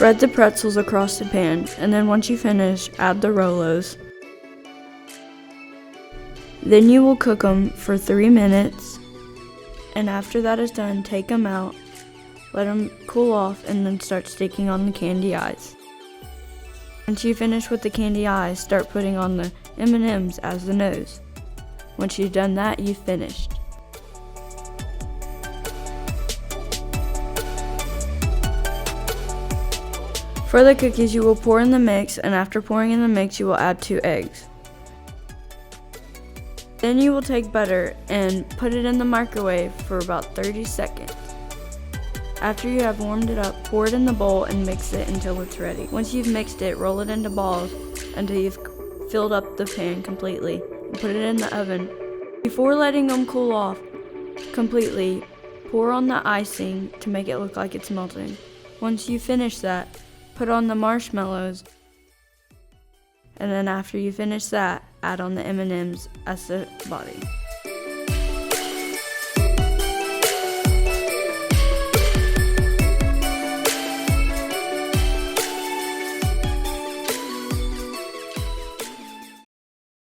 Spread the pretzels across the pan, and then once you finish, add the Rolos. Then you will cook them for 3 minutes, and after that is done, take them out, let them cool off, and then start sticking on the candy eyes. Once you finish with the candy eyes, start putting on the M&Ms as the nose. Once you've done that, you've finished. For the cookies, you will pour in the mix, and after pouring in the mix, you will add 2 eggs. Then you will take butter and put it in the microwave for about 30 seconds. After you have warmed it up, pour it in the bowl and mix it until it's ready. Once you've mixed it, roll it into balls until you've filled up the pan completely and put it in the oven. Before letting them cool off completely, pour on the icing to make it look like it's melting. Once you finish that, put on the marshmallows, and then after you finish that, add on the M&Ms as the body.